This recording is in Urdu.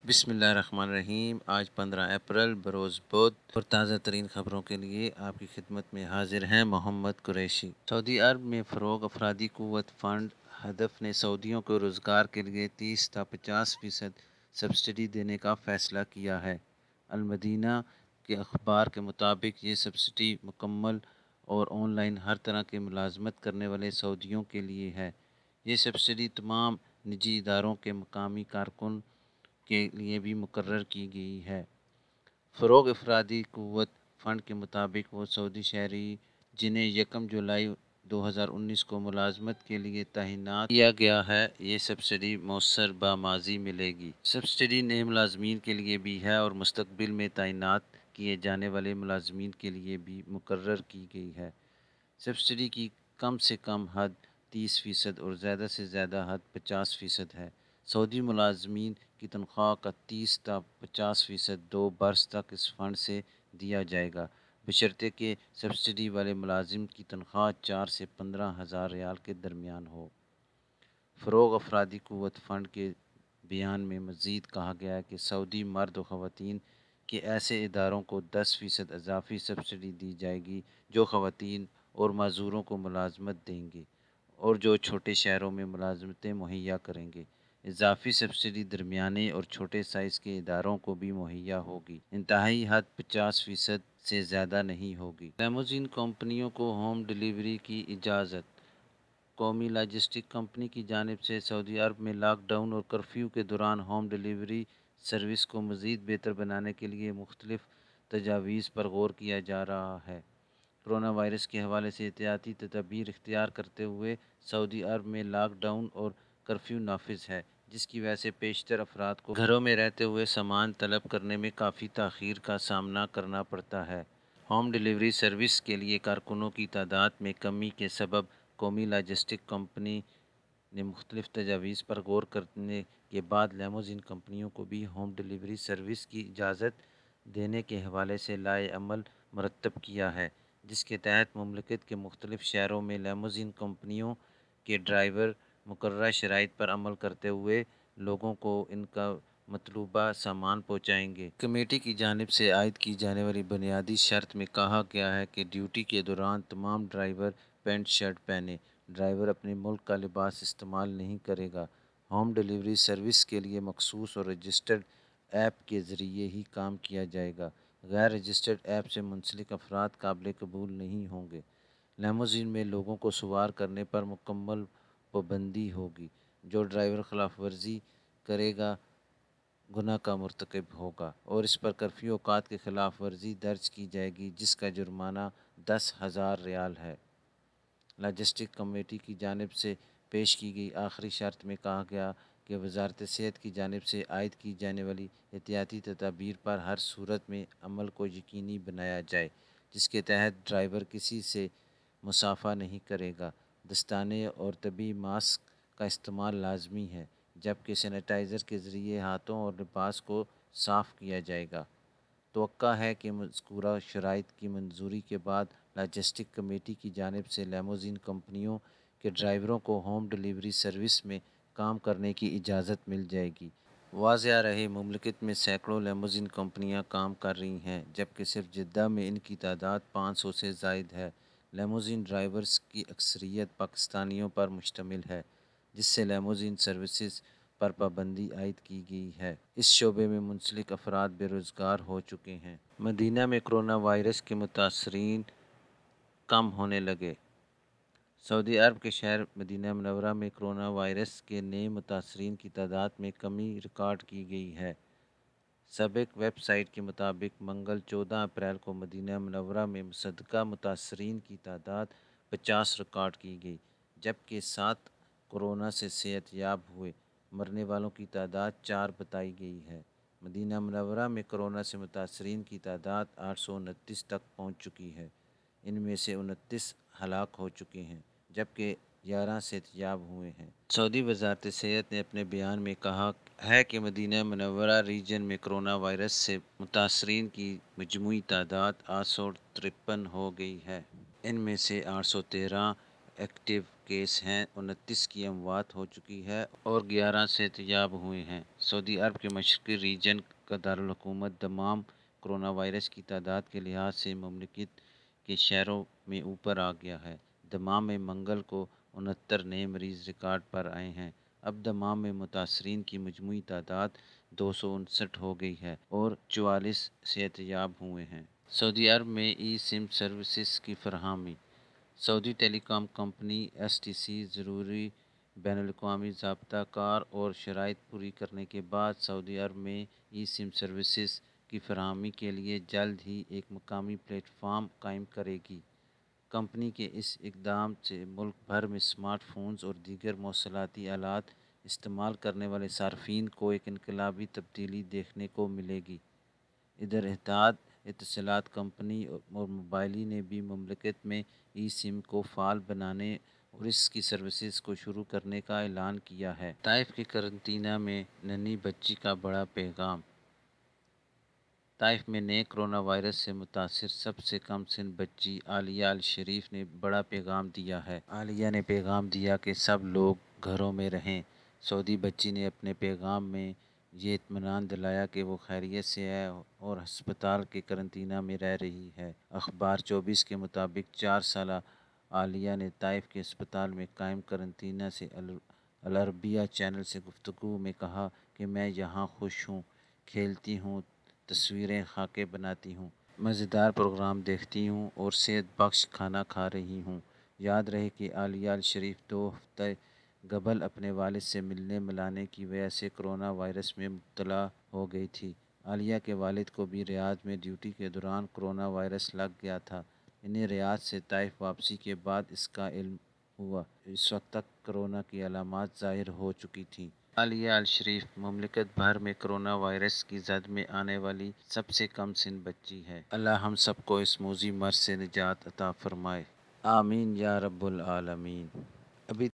بسم اللہ الرحمن الرحیم۔ آج 15 اپریل بروز بدھ اور تازہ ترین خبروں کے لیے آپ کی خدمت میں حاضر ہیں محمد قریشی۔ سعودی عرب میں فروغ افرادی قوت فنڈ ہدف نے سعودیوں کو روزگار کے لیے 30 تا 50% سبسڈی دینے کا فیصلہ کیا ہے۔ المدینہ کے اخبار کے مطابق یہ سبسڈی مکمل اور آن لائن ہر طرح کی ملازمت کرنے والے سعودیوں کے لیے ہے۔ یہ سبسڈی تمام نجی اداروں کے مقامی کارکن کے لیے بھی مقرر کی گئی ہے۔ فروغ افرادی قوت فنڈ کے مطابق وہ سعودی شہری جنہیں 1 جولائی 2019 کو ملازمت کے لیے تعینات کیا گیا ہے، یہ سبسڈی مؤثر باماضی ملے گی۔ سبسڈی نئے ملازمین کے لیے بھی ہے اور مستقبل میں تعینات کیے جانے والے ملازمین کے لیے بھی مقرر کی گئی ہے۔ سبسڈی کی کم سے کم حد 30% اور زیادہ سے زیادہ حد 50% ہے۔ سعودی ملازمین کی تنخواہ کا 30 تا 50% 2 برس تک اس فنڈ سے دیا جائے گا، بشرطے کہ سبسڈی والے ملازم کی تنخواہ 4 سے 15 ہزار ریال کے درمیان ہو۔ فروغ افرادی قوت فنڈ کے بیان میں مزید کہا گیا ہے کہ سعودی مرد و خواتین کے ایسے اداروں کو 10% اضافی سبسڈی دی جائے گی جو خواتین اور معذوروں کو ملازمت دیں گے اور جو چھوٹے شہروں میں ملازمتیں مہیا کریں گے۔ اضافی سبسڈی درمیانے اور چھوٹے سائز کے اداروں کو بھی مہیا ہوگی۔ انتہائی حد 50% سے زیادہ نہیں ہوگی۔ لیموزین کمپنیوں کو ہوم ڈیلیوری کی اجازت۔ قومی لاجسٹک کمپنی کی جانب سے سعودی عرب میں لاک ڈاؤن اور کرفیو کے دوران ہوم ڈیلیوری سروس کو مزید بہتر بنانے کے لیے مختلف تجاویز پر غور کیا جا رہا ہے۔ کرونا وائرس کے حوالے سے احتیاطی تدابیر اختیار کرتے ہوئے سعودی عرب میں لاک ڈاؤن اور کرفیو نافذ ہے، جس کی وجہ سے بیشتر افراد کو گھروں میں رہتے ہوئے سامان طلب کرنے میں کافی تاخیر کا سامنا کرنا پڑتا ہے۔ ہوم ڈیلیوری سروس کے لیے کارکنوں کی تعداد میں کمی کے سبب قومی لاجسٹک کمپنی نے مختلف تجاویز پر غور کرنے کے بعد لیموزین کمپنیوں کو بھی ہوم ڈیلیوری سروس کی اجازت دینے کے حوالے سے لائحہ عمل مرتب کیا ہے، جس کے تحت مملکت کے مختلف شہروں میں لیموزین کمپنیوں کے ڈرائیور مقررہ شرائط پر عمل کرتے ہوئے لوگوں کو ان کا مطلوبہ سامان پہنچائیں گے۔ کمیٹی کی جانب سے عائد کی جانے والی بنیادی شرط میں کہا گیا ہے کہ ڈیوٹی کے دوران تمام ڈرائیور پینٹ شرٹ پہنیں۔ ڈرائیور اپنے ملک کا لباس استعمال نہیں کرے گا۔ ہوم ڈیلیوری سروس کے لیے مخصوص اور رجسٹرڈ ایپ کے ذریعے ہی کام کیا جائے گا۔ غیر رجسٹرڈ ایپ سے منسلک افراد قابل قبول نہیں ہوں گے۔ لیموزین میں لوگوں کو سوار کرنے پر مکمل پابندی ہوگی۔ جو ڈرائیور خلاف ورزی کرے گا گناہ کا مرتکب ہوگا اور اس پر کرفیو اوقات کی خلاف ورزی درج کی جائے گی، جس کا جرمانہ 10,000 ریال ہے۔ لاجسٹک کمیٹی کی جانب سے پیش کی گئی آخری شرط میں کہا گیا کہ وزارت صحت کی جانب سے عائد کی جانے والی احتیاطی تدابیر پر ہر صورت میں عمل کو یقینی بنایا جائے، جس کے تحت ڈرائیور کسی سے مصافحہ نہیں کرے گا۔ دستانے اور طبی ماسک کا استعمال لازمی ہے، جبکہ سینیٹائزر کے ذریعے ہاتھوں اور لباس کو صاف کیا جائے گا۔ توقع ہے کہ مذکورہ شرائط کی منظوری کے بعد لاجسٹک کمیٹی کی جانب سے لیموزین کمپنیوں کے ڈرائیوروں کو ہوم ڈیلیوری سروس میں کام کرنے کی اجازت مل جائے گی۔ واضح رہے، مملکت میں سینکڑوں لیموزین کمپنیاں کام کر رہی ہیں، جبکہ صرف جدہ میں ان کی تعداد 500 سے زائد ہے۔ لیموزین ڈرائیورز کی اکثریت پاکستانیوں پر مشتمل ہے، جس سے لیموزین سروسز پر پابندی عائد کی گئی ہے۔ اس شعبے میں منسلک افراد بے روزگار ہو چکے ہیں۔ مدینہ میں کرونا وائرس کے متاثرین کم ہونے لگے۔ سعودی عرب کے شہر مدینہ منورہ میں کرونا وائرس کے نئے متاثرین کی تعداد میں کمی ریکارڈ کی گئی ہے۔ سابق ویب سائٹ کے مطابق منگل 14 اپریل کو مدینہ منورہ میں مصدقہ متاثرین کی تعداد 50 ریکارڈ کی گئی، جبکہ 7 کورونا سے صحت یاب ہوئے۔ مرنے والوں کی تعداد 4 بتائی گئی ہے۔ مدینہ منورہ میں کرونا سے متاثرین کی تعداد 829 تک پہنچ چکی ہے۔ ان میں سے 29 ہلاک ہو چکے ہیں، جبکہ 11 صحت یاب ہوئے ہیں۔ سعودی وزارت صحت نے اپنے بیان میں کہا ہے کہ مدینہ منورہ ریجن میں کرونا وائرس سے متاثرین کی مجموعی تعداد 853 ہو گئی ہے۔ ان میں سے 813 ایکٹیو کیس ہیں، 29 کی اموات ہو چکی ہے اور 11 صحتیاب ہوئے ہیں۔ سعودی عرب کے مشرقی ریجن کا دارالحکومت دمام کرونا وائرس کی تعداد کے لحاظ سے مملکت کے شہروں میں اوپر آ گیا ہے۔ دمام میں منگل کو 69 نئے مریض ریکارڈ پر آئے ہیں۔ اب دمام میں متاثرین کی مجموعی تعداد 259 ہو گئی ہے اور 44 صحتیاب ہوئے ہیں۔ سعودی عرب میں ای سم سروسز کی فراہمی۔ سعودی ٹیلی کام کمپنی ایس ٹی سی ضروری بین الاقوامی ضابطہ کار اور شرائط پوری کرنے کے بعد سعودی عرب میں ای سم سروسز کی فراہمی کے لیے جلد ہی ایک مقامی پلیٹ فارم قائم کرے گی۔ کمپنی کے اس اقدام سے ملک بھر میں اسمارٹ فونز اور دیگر مواصلاتی آلات استعمال کرنے والے صارفین کو ایک انقلابی تبدیلی دیکھنے کو ملے گی۔ ادھر اتحاد اتصالات کمپنی اور موبائلی نے بھی مملکت میں ای سم کو فعال بنانے اور اس کی سروسز کو شروع کرنے کا اعلان کیا ہے۔ طائف کے قرنطینہ میں ننھی بچی کا بڑا پیغام۔ طائف میں نئے کرونا وائرس سے متاثر سب سے کم سن بچی عالیہ الشریف نے بڑا پیغام دیا ہے۔ عالیہ نے پیغام دیا کہ سب لوگ گھروں میں رہیں۔ سعودی بچی نے اپنے پیغام میں یہ اطمینان دلایا کہ وہ خیریت سے ہے اور ہسپتال کے قرنطینہ میں رہ رہی ہے۔ اخبار 24 کے مطابق 4 سالہ عالیہ نے طائف کے ہسپتال میں قائم قرنطینہ سے العربیہ چینل سے گفتگو میں کہا کہ میں یہاں خوش ہوں، کھیلتی ہوں، تصویریں خاکے بناتی ہوں، مزیدار پروگرام دیکھتی ہوں اور صحت بخش کھانا کھا رہی ہوں۔ یاد رہے کہ عالیہ الشریف 2 ہفتے قبل اپنے والد سے ملنے ملانے کی وجہ سے کرونا وائرس میں مبتلا ہو گئی تھی۔ عالیہ کے والد کو بھی ریاض میں ڈیوٹی کے دوران کرونا وائرس لگ گیا تھا۔ انہیں ریاض سے طائف واپسی کے بعد اس کا علم ہوا۔ اس وقت تک کرونا کی علامات ظاہر ہو چکی تھیں۔ عالیہ الشریف مملکت بھر میں کرونا وائرس کی زد میں آنے والی سب سے کم سن بچی ہے۔ اللہ ہم سب کو اس موذی مرض سے نجات عطا فرمائے۔ آمین یا رب العالمین۔ ابھی